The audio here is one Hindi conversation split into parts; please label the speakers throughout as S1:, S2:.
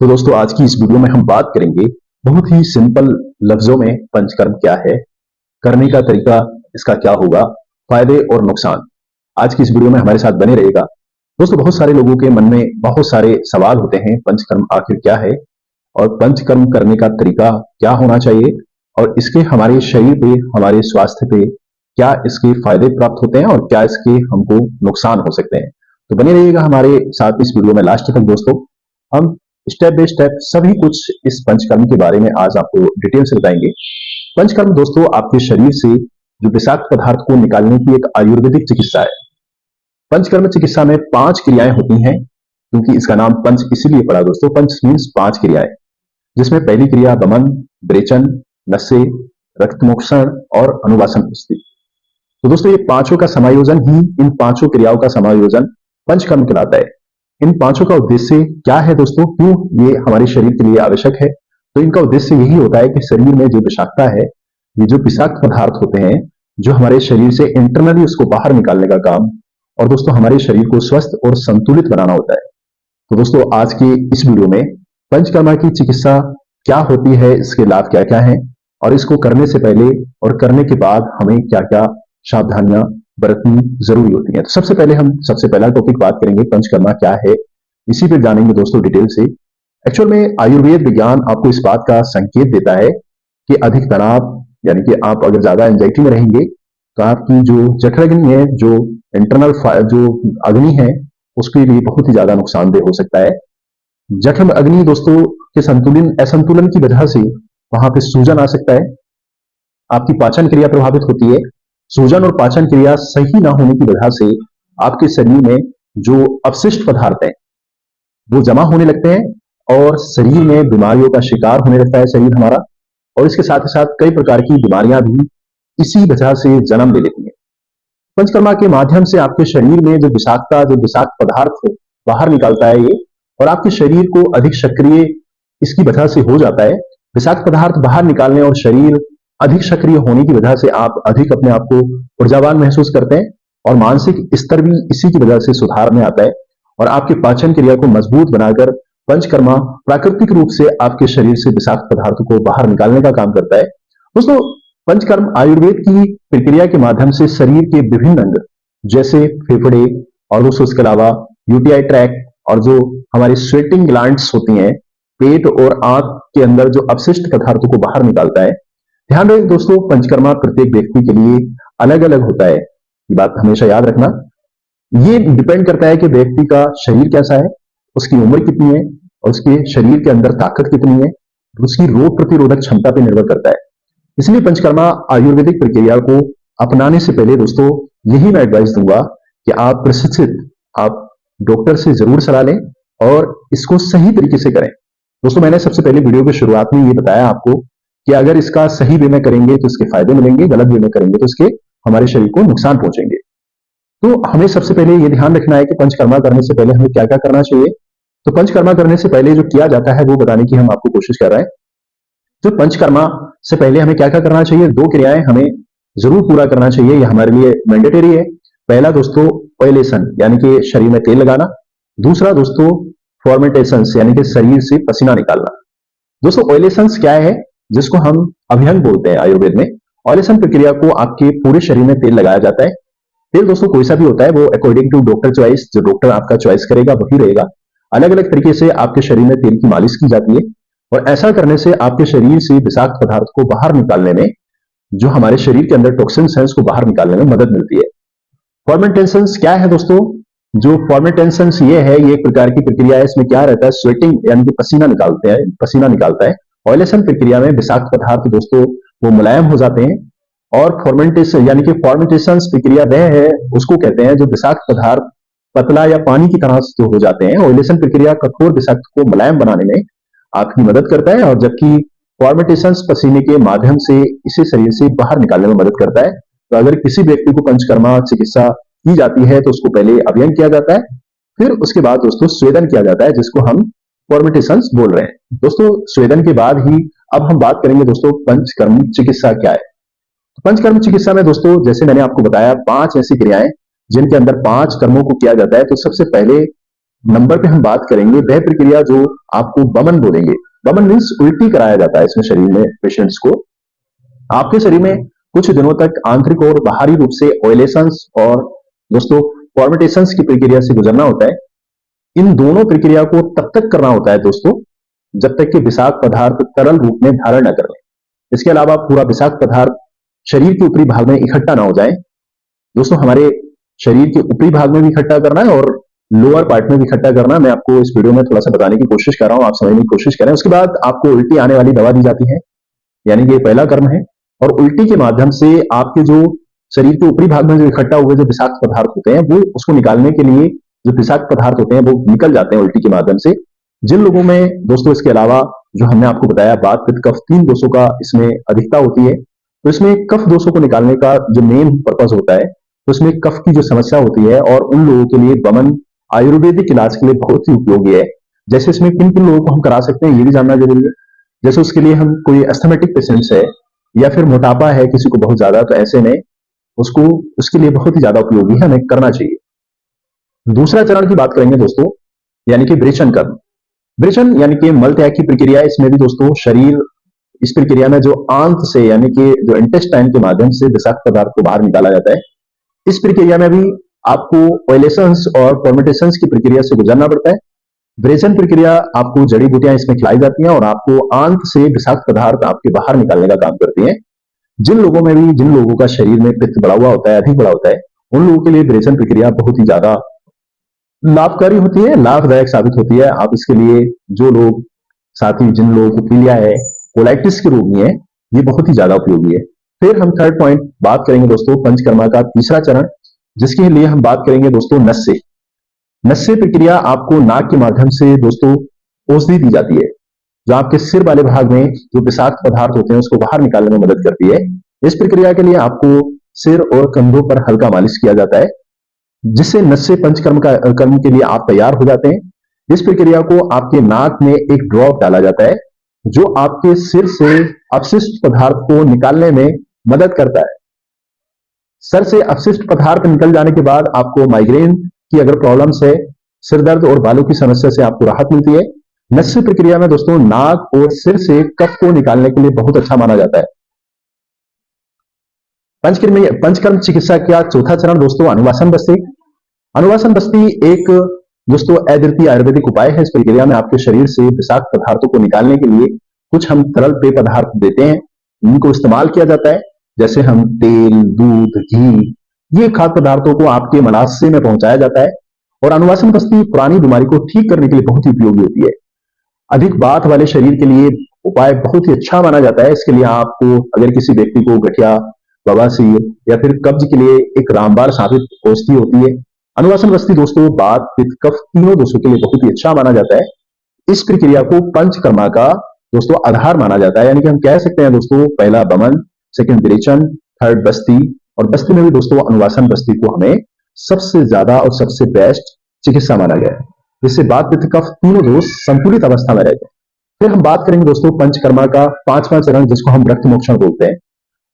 S1: तो दोस्तों आज की इस वीडियो में हम बात करेंगे बहुत ही सिंपल लफ्जों में पंचकर्म क्या है, करने का तरीका इसका क्या होगा, फायदे और नुकसान। आज की इस वीडियो में हमारे साथ बने रहेगा। दोस्तों बहुत सारे लोगों के मन में बहुत सारे सवाल होते हैं, पंचकर्म आखिर क्या है और पंचकर्म करने का तरीका क्या होना चाहिए और इसके हमारे शरीर पे, हमारे स्वास्थ्य पे क्या इसके फायदे प्राप्त होते हैं और क्या इसके हमको नुकसान हो सकते हैं। तो बने रहिएगा हमारे साथ इस वीडियो में लास्ट तक। दोस्तों हम स्टेप बाय स्टेप सभी कुछ इस पंचकर्म के बारे में आज आपको डिटेल से बताएंगे। पंचकर्म दोस्तों आपके शरीर से जो विषाक्त पदार्थ को निकालने की एक आयुर्वेदिक चिकित्सा है। पंचकर्म चिकित्सा में 5 क्रियाएं होती हैं, क्योंकि इसका नाम पंच इसीलिए पड़ा दोस्तों। पंच मीन्स 5 क्रियाएं, जिसमें पहली क्रिया वमन, विरेचन, नस्य, रक्तमोक्षण और अनुवासन प्रस्तुति। तो दोस्तों ये पांचों का समायोजन ही, इन पांचों क्रियाओं का समायोजन पंचकर्म कहलाता है। इन पांचों का उद्देश्य क्या है दोस्तों, क्यों ये हमारे शरीर के लिए आवश्यक है? तो इनका उद्देश्य यही होता है कि शरीर में जो विषाक्तता है, ये जो विषाक्त पदार्थ होते हैं, जो हमारे शरीर से इंटरनली उसको बाहर निकालने का काम, और दोस्तों हमारे शरीर को स्वस्थ और संतुलित बनाना होता है। तो दोस्तों आज की इस वीडियो में पंचकर्मा की चिकित्सा क्या होती है, इसके लाभ क्या क्या हैं, और इसको करने से पहले और करने के बाद हमें क्या क्या सावधानियां बरतनी जरूरी होती है। तो सबसे पहला टॉपिक बात करेंगे पंचकर्मा क्या है, इसी पे जानेंगे दोस्तों डिटेल से। एक्चुअल में आयुर्वेद विज्ञान आपको इस बात का संकेत देता है कि अधिक तनाव, यानी कि आप अगर ज्यादा एंजाइटी में रहेंगे तो आपकी जो जठराग्नि है, जो इंटरनल जो अग्नि है, उसके लिए बहुत ही ज्यादा नुकसानदेह हो सकता है। जठर अग्नि दोस्तों के असंतुलन की वजह से वहां पे सूजन आ सकता है, आपकी पाचन क्रिया प्रभावित होती है। सूजन और पाचन क्रिया सही ना होने की वजह से आपके शरीर में जो अपशिष्ट पदार्थ है वो जमा होने लगते हैं और शरीर में बीमारियों का शिकार होने लगता है शरीर हमारा, और इसके साथ ही साथ कई प्रकार की बीमारियां भी इसी वजह से जन्म ले लेती हैं। पंचकर्मा के माध्यम से आपके शरीर में जो विषाक्त पदार्थ बाहर निकालता है ये, और आपके शरीर को अधिक सक्रिय इसकी वजह से हो जाता है। विषाक्त पदार्थ बाहर निकालने और शरीर अधिक सक्रिय होने की वजह से आप अधिक अपने आप को ऊर्जावान महसूस करते हैं, और मानसिक स्तर भी इसी की वजह से सुधार में आता है, और आपके पाचन क्रिया को मजबूत बनाकर पंचकर्मा प्राकृतिक रूप से आपके शरीर से विषाक्त पदार्थों को बाहर निकालने का काम करता है। दोस्तों पंचकर्म आयुर्वेद की प्रक्रिया के माध्यम से शरीर के विभिन्न अंग जैसे फेफड़े, और दोस्तों इसके अलावा यूटीआई ट्रैक्ट, और जो हमारी स्वेटिंग ग्लैंड्स होती हैं, पेट और आंख के अंदर जो अपशिष्ट पदार्थों को बाहर निकालता है। ध्यान रखें दोस्तों, पंचकर्मा प्रत्येक व्यक्ति के लिए अलग अलग होता है, ये बात हमेशा याद रखना। ये डिपेंड करता है कि व्यक्ति का शरीर कैसा है, उसकी उम्र कितनी है, और उसके शरीर के अंदर ताकत कितनी है, उसकी रोग प्रतिरोधक क्षमता पर निर्भर करता है। इसलिए पंचकर्मा आयुर्वेदिक प्रक्रिया को अपनाने से पहले दोस्तों यही मैं एडवाइस दूंगा कि आप डॉक्टर से जरूर सलाह लें और इसको सही तरीके से करें। दोस्तों मैंने सबसे पहले वीडियो के शुरुआत में ये बताया आपको कि अगर इसका सही वे में करेंगे तो इसके फायदे मिलेंगे, गलत वे में करेंगे तो इसके हमारे शरीर को नुकसान पहुंचेंगे। तो हमें सबसे पहले ये ध्यान रखना है कि पंचकर्मा करने से पहले हमें क्या क्या करना चाहिए। तो पंचकर्मा करने से पहले जो किया जाता है वो बताने की हम आपको कोशिश कर रहे हैं। तो पंचकर्मा से पहले हमें क्या क्या करना चाहिए, 2 क्रियाएं हमें जरूर पूरा करना चाहिए, यह हमारे लिए मैंडेटरी है। पहला दोस्तों ऑयलेशन, यानी कि शरीर में तेल लगाना। दूसरा दोस्तों फॉर्मेंटेशन, यानी कि शरीर से पसीना निकालना। दोस्तों ऑयलेशन क्या है, जिसको हम अभ्यंग बोलते हैं आयुर्वेद में। ऑयलेशन प्रक्रिया को आपके पूरे शरीर में तेल लगाया जाता है। तेल दोस्तों कोई सा भी होता है, वो अकॉर्डिंग टू डॉक्टर चॉइस, जो डॉक्टर आपका चॉइस करेगा वही रहेगा। अलग अलग तरीके से आपके शरीर में तेल की मालिश की जाती है, और ऐसा करने से आपके शरीर से विषाक्त पदार्थ को बाहर निकालने में, जो हमारे शरीर के अंदर टॉक्सिन्स हैं उसको बाहर निकालने में मदद मिलती है। फॉर्मेंटेशन क्या है दोस्तों, जो फॉर्मेंटेशन ये है, ये एक प्रकार की प्रक्रिया है। इसमें क्या रहता है, स्वेटिंग, यानी कि पसीना निकालता है। ऑयलेशन प्रक्रिया में विषाक्त पदार्थ दोस्तों वो मुलायम हो जाते हैं, और फॉर्मेंटेशन यानी कि फॉर्मेंटेशन प्रक्रिया वह है, उसको कहते हैं जो विषाक्त पदार्थ पतला या पानी की तरह जो हो जाते हैं। ऑयलेशन प्रक्रिया कठोर विषाक्त को मुलायम बनाने में आपकी मदद करता है, और जबकि फॉर्मेंटेशन पसीने के माध्यम से इसे शरीर से बाहर निकालने में मदद करता है। तो अगर किसी व्यक्ति को पंचकर्मा चिकित्सा की जाती है तो उसको पहले अभ्यंग किया जाता है, फिर उसके बाद दोस्तों स्वेदन किया जाता है, जिसको हम फॉर्मेंटेशन बोल रहे हैं। दोस्तों स्वेदन के बाद ही अब हम बात करेंगे दोस्तों पंचकर्म चिकित्सा क्या है। तो पंचकर्म चिकित्सा में दोस्तों जैसे मैंने आपको बताया 5 ऐसी क्रियाएं जिनके अंदर 5 कर्मों को किया जाता है। तो सबसे पहले नंबर पे हम बात करेंगे वह प्रक्रिया जो आपको बमन बोलेंगे। बमन मीन्स उल्टी कराया जाता है इसमें शरीर में पेशेंट्स को। आपके शरीर में कुछ दिनों तक आंतरिक और बाहरी रूप से ऑयलेशंस और दोस्तों फॉर्मेटेशंस की प्रक्रिया से गुजरना होता है। इन दोनों प्रक्रिया को तब तक करना होता है दोस्तों जब तक कि विषाक्त पदार्थ तरल रूप में धारण न कर ले। इसके अलावा पूरा विषाक्त पदार्थ शरीर के ऊपरी भाग में इकट्ठा ना हो जाए। दोस्तों हमारे शरीर के ऊपरी भाग में भी इकट्ठा करना है और लोअर पार्ट में भी इकट्ठा करना है। मैं आपको इस वीडियो में थोड़ा सा बताने की कोशिश कर रहा हूं, आप समझने की कोशिश करें। उसके बाद आपको उल्टी आने वाली दवा दी जाती है, यानी कि ये पहला कर्म है। और उल्टी के माध्यम से आपके जो शरीर के ऊपरी भाग में जो इकट्ठा हुए जो विषाक्त पदार्थ होते हैं वो उसको निकालने के लिए जो विषाक्त पदार्थ होते हैं वो निकल जाते हैं उल्टी के माध्यम से। जिन लोगों में दोस्तों इसके अलावा जो हमने आपको बताया बात पित्त कफ 3 दोषों का इसमें अधिकता होती है, तो इसमें कफ दोषों को निकालने का जो मेन पर्पज होता है तो इसमें कफ की जो समस्या होती है और उन लोगों के लिए बमन आयुर्वेदिक इलाज के लिए बहुत ही उपयोगी है। जैसे इसमें किन किन लोगों को हम करा सकते हैं ये भी जानना जरूरी है। जैसे उसके लिए हम कोई एस्थमेटिक पेशेंट्स है या फिर मोटापा है किसी को बहुत ज्यादा, तो ऐसे में उसको उसके लिए बहुत ही ज्यादा उपयोगी है, हमें करना चाहिए। दूसरा चरण की बात करेंगे दोस्तों, यानी कि विरेचन कर्म। विरेचन यानी कि मल त्याग की प्रक्रिया। इसमें भी दोस्तों शरीर इस प्रक्रिया में जो आंत से यानी कि जो इंटेस्टाइन के माध्यम से विषाक्त पदार्थ को बाहर निकाला जाता है, इस प्रक्रिया में भी आपको ऑयलेशंस और फॉर्मेटेशंस की प्रक्रिया से गुजरना पड़ता है। विरेचन प्रक्रिया आपको जड़ी बूटियां इसमें खिलाई जाती हैं और आपको आंत से विषाक्त पदार्थ आपके बाहर निकालने का काम करती हैं। जिन लोगों का शरीर में पित्त बढ़ा हुआ होता है, अधिक बढ़ा होता है, उन लोगों के लिए विरेचन प्रक्रिया बहुत ही ज्यादा लाभकारी होती है, लाभदायक साबित होती है। आप इसके लिए जो लोग साथ ही जिन लोगों को पीलिया है, कोलाइटिस के रोगी है, ये बहुत ही ज्यादा उपयोगी है। फिर हम थर्ड पॉइंट बात करेंगे दोस्तों पंचकर्मा का तीसरा चरण, जिसके लिए हम बात करेंगे दोस्तों नस्य। नस्य प्रक्रिया आपको नाक के माध्यम से दोस्तों औषधि दी जाती है जो आपके सिर वाले भाग में जो विषाक्त पदार्थ होते हैं उसको बाहर निकालने में मदद करती है। इस प्रक्रिया के लिए आपको सिर और कंधों पर हल्का मालिश किया जाता है, जिससे नस्य पंचकर्म कर्म के लिए आप तैयार हो जाते हैं। इस प्रक्रिया को आपके नाक में एक ड्रॉप डाला जाता है जो आपके सिर से अपशिष्ट पदार्थ को निकालने में मदद करता है। सर से अपशिष्ट पदार्थ निकल जाने के बाद आपको माइग्रेन की अगर प्रॉब्लम्स है, सिर दर्द और बालों की समस्या से आपको राहत मिलती है। नस्य प्रक्रिया में दोस्तों नाक और सिर से कफ को निकालने के लिए बहुत अच्छा माना जाता है। पंचकर्म चिकित्सा का चौथा चरण दोस्तों अनुवासन बस्ती। अनुवासन बस्ती एक दोस्तों अद्वितीय आयुर्वेदिक उपाय है। इस प्रक्रिया में आपके शरीर से विषाक्त पदार्थों को निकालने के लिए कुछ हम तरल पेय पदार्थ देते हैं, इनको इस्तेमाल किया जाता है। जैसे हम तेल, दूध, घी, ये खाद्य पदार्थों को आपके मलाशय में पहुंचाया जाता है। और अनुवासन बस्ती पुरानी बीमारी को ठीक करने के लिए बहुत ही उपयोगी होती है। अधिक बात वाले शरीर के लिए उपाय बहुत ही अच्छा माना जाता है। इसके लिए आपको अगर किसी व्यक्ति को गठिया, बवासीर या फिर कब्ज के लिए एक रामबाण साबित औषधि होती है। अनुवासन बस्ती दोस्तों बात पित्त कफ तीनों दोषों के लिए बहुत ही अच्छा माना जाता है। इस प्रक्रिया को पंचकर्मा का दोस्तों आधार माना जाता है, यानी कि हम कह सकते हैं दोस्तों पहला बमन, सेकंड विरेचन, थर्ड बस्ती, और बस्ती में भी दोस्तों अनुवासन बस्ती को हमें सबसे ज्यादा और सबसे बेस्ट चिकित्सा माना गया है, जिससे बात पित्त कफ तीनों दोष संतुलित अवस्था में रहते हैं। फिर हम बात करेंगे दोस्तों पंचकर्मा का पांचवा चरण, जिसको हम रक्त मोक्षण बोलते हैं।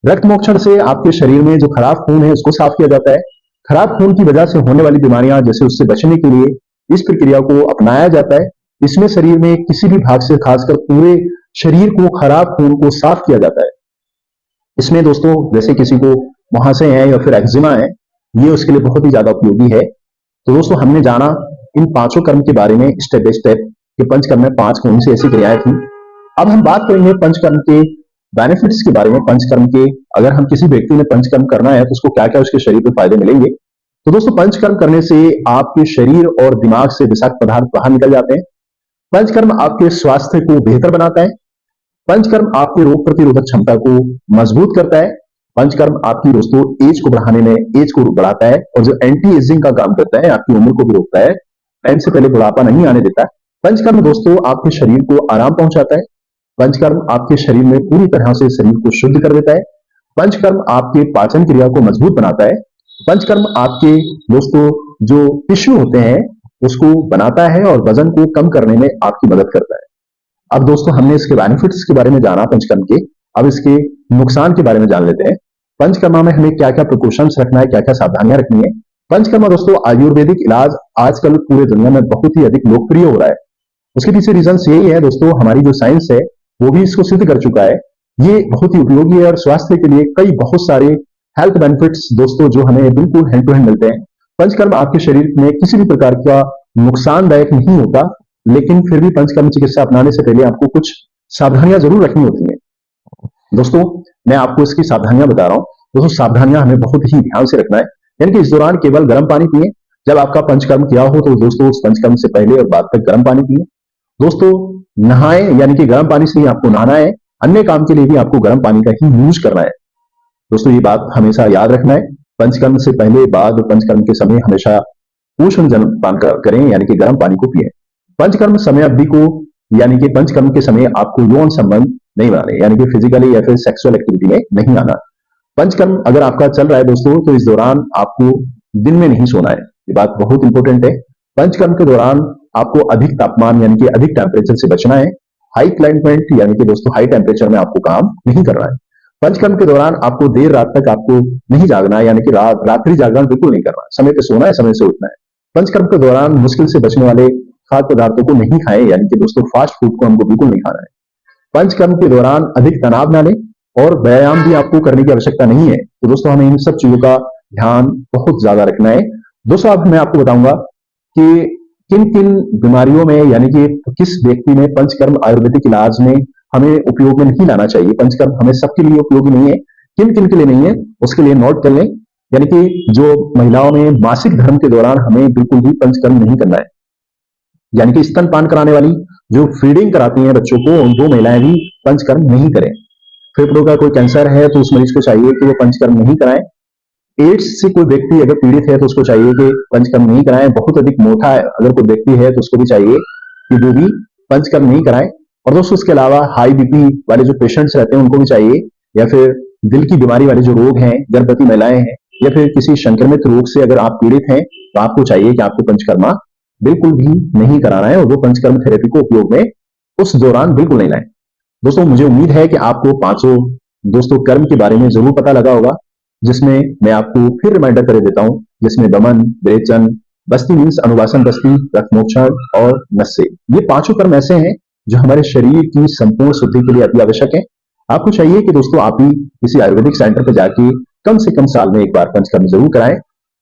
S1: रक्त मोक्षण से आपके शरीर में जो खराब खून है उसको साफ किया जाता है। खराब खून की वजह से होने वाली बीमारियां जैसे उससे बचने के लिए इस प्रक्रिया को अपनाया जाता है। इसमें शरीर में किसी भी भाग से खासकर पूरे शरीर को खराब खून को साफ किया जाता है। इसमें दोस्तों जैसे किसी को मुहासे हैं या फिर एक्जिमा है, ये उसके लिए बहुत ही ज्यादा उपयोगी है। तो दोस्तों हमने जाना इन पांचों कर्म के बारे में स्टेप बाय स्टेप कि पंचकर्म में 5 कौन सी ऐसी क्रियाएं थी। अब हम बात करेंगे पंचकर्म के बेनिफिट्स के बारे में। पंचकर्म के अगर हम किसी व्यक्ति ने पंचकर्म करना है तो उसको क्या क्या उसके शरीर पर फायदे मिलेंगे। तो दोस्तों पंचकर्म करने से आपके शरीर और दिमाग से विषाक्त पदार्थ बाहर निकल जाते हैं। पंचकर्म आपके स्वास्थ्य को बेहतर बनाता है। पंचकर्म आपकी रोग प्रतिरोधक क्षमता को मजबूत करता है। पंचकर्म आपकी दोस्तों एज को बढ़ाने में एज को बढ़ाता है और जो एंटी एजिंग का काम करता है, आपकी उम्र को भी रोकता है, टाइम से पहले बुढ़ापा नहीं आने देता है। पंचकर्म दोस्तों आपके शरीर को आराम पहुंचाता है। पंचकर्म आपके शरीर में पूरी तरह से शरीर को शुद्ध कर देता है। पंचकर्म आपके पाचन क्रिया को मजबूत बनाता है। पंचकर्म आपके दोस्तों जो टिश्यू होते हैं उसको बनाता है और वजन को कम करने में आपकी मदद करता है। अब दोस्तों हमने इसके बेनिफिट्स के बारे में जाना पंचकर्म के, अब इसके नुकसान के बारे में जान लेते हैं। पंचकर्मा में हमें क्या क्या प्रिकॉशंस रखना है, क्या क्या सावधानियां रखनी है। पंचकर्मा दोस्तों आयुर्वेदिक इलाज आजकल पूरे दुनिया में बहुत ही अधिक लोकप्रिय हो रहा है। उसके पीछे रीजन यही है दोस्तों, हमारी जो साइंस है वो भी इसको सिद्ध कर चुका है। ये बहुत ही उपयोगी है और स्वास्थ्य के लिए कई बहुत सारे हेल्थ बेनिफिट्स दोस्तों जो हमें बिल्कुल हैंड टू हैंड मिलते हैं। पंचकर्म आपके शरीर में किसी भी प्रकार का नुकसानदायक नहीं होता, लेकिन फिर भी पंचकर्म चिकित्सा अपनाने से पहले आपको कुछ सावधानियां जरूर रखनी होती हैं। दोस्तों मैं आपको इसकी सावधानियां बता रहा हूं। दोस्तों सावधानियां हमें बहुत ही ध्यान से रखना है, यानी कि इस दौरान केवल गर्म पानी पिए। जब आपका पंचकर्म किया हो तो दोस्तों उस पंचकर्म से पहले और बाद तक गर्म पानी पिए। दोस्तों नहाएं, यानी कि गर्म पानी से ही आपको नहाना है, अन्य काम के लिए भी आपको गर्म पानी का ही यूज करना है। दोस्तों ये बात हमेशा याद रखना है, पंचकर्म से पहले बाद पंचकर्म के समय हमेशा उष्ण जल पान करें, यानी कि गर्म पानी को पिए। पंचकर्म समय अवधि को, यानी कि पंचकर्म के समय आपको यौन संबंध नहीं बनाने, यानी कि फिजिकली या फिर सेक्सुअल एक्टिविटी में नहीं आना। पंचकर्म अगर आपका चल रहा है दोस्तों तो इस दौरान आपको दिन में नहीं सोना है, ये बात बहुत इंपॉर्टेंट है। पंचकर्म के दौरान आपको अधिक तापमान यानी कि अधिक टेम्परेचर से बचना है। हाई क्लाइमेट यानी कि दोस्तों हाई टेम्परेचर में आपको काम नहीं करना है। पंचकर्म के दौरान आपको देर रात तक आपको नहीं जागना है, यानी कि रात्रि जागरण बिल्कुल नहीं करना है। समय पे सोना है, समय से उठना है। पंचकर्म के दौरान मुश्किल से बचने वाले खाद्य पदार्थों को नहीं खाएं, यानी कि दोस्तों फास्ट फूड को हमको बिल्कुल नहीं खाना है। पंचकर्म के दौरान अधिक तनाव ना लें और व्यायाम भी आपको करने की आवश्यकता नहीं है। तो दोस्तों हमें इन सब चीजों का ध्यान बहुत ज्यादा रखना है। दोस्तों अब मैं आपको बताऊंगा कि किन किन बीमारियों में, यानी कि किस व्यक्ति में पंचकर्म आयुर्वेदिक इलाज में हमें उपयोग में नहीं लाना चाहिए। पंचकर्म हमें सबके लिए उपयोगी नहीं है, किन किन के लिए नहीं है उसके लिए नोट कर लें। यानी कि जो महिलाओं में मासिक धर्म के दौरान हमें बिल्कुल भी पंचकर्म नहीं करना है, यानी कि स्तनपान कराने वाली जो फीडिंग कराती हैं बच्चों को, वो महिलाएं भी पंचकर्म नहीं करें। फेफड़ों का कोई कैंसर है तो उस मरीज को चाहिए कि वो पंचकर्म नहीं कराएं। एड्स से कोई व्यक्ति अगर पीड़ित है तो उसको चाहिए कि पंचकर्म नहीं कराएं। बहुत अधिक मोटा है अगर कोई व्यक्ति है तो उसको भी चाहिए कि वो भी पंचकर्म नहीं कराएं। और दोस्तों उसके अलावा हाई बीपी वाले जो पेशेंट्स रहते हैं उनको भी चाहिए, या फिर दिल की बीमारी वाले जो रोग हैं, गर्भवती महिलाएं हैं, या फिर किसी संक्रमित रोग से अगर आप पीड़ित हैं तो आपको चाहिए कि आपको पंचकर्मा बिल्कुल भी नहीं कराना है और वो पंचकर्म थेरेपी को उपयोग में उस दौरान बिल्कुल नहीं लाएं। दोस्तों मुझे उम्मीद है कि आपको पांचों दोस्तों कर्म के बारे में जरूर पता लगा होगा, जिसमें मैं आपको फिर रिमाइंडर कर देता हूं, जिसमें दमन, विरेचन, बस्ती मीन्स अनुवासन बस्ती, रक्तमोक्षण और नस्य, ये पांचों कर्म ऐसे हैं जो हमारे शरीर की संपूर्ण शुद्धि के लिए अति आवश्यक है। आपको चाहिए कि दोस्तों आप भी किसी आयुर्वेदिक सेंटर पर जाके कम से कम साल में एक बार पंचकर्म जरूर कराएं।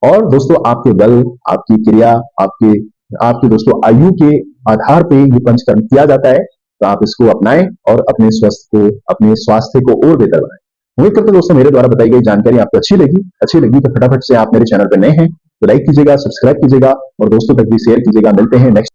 S1: और दोस्तों आपके बल, आपकी क्रिया, आपके आपके दोस्तों आयु के आधार पे ये पंचकर्म किया जाता है, तो आप इसको अपनाएं और अपने अपने स्वास्थ्य को और बेहतर बनाएं। उम्मीद करते हैं दोस्तों मेरे द्वारा बताई गई जानकारी आपको अच्छी लगी तो फटाफट से आप मेरे चैनल पर नए हैं तो लाइक कीजिएगा, सब्सक्राइब कीजिएगा और दोस्तों तक भी शेयर कीजिएगा। मिलते हैं नेक्स्ट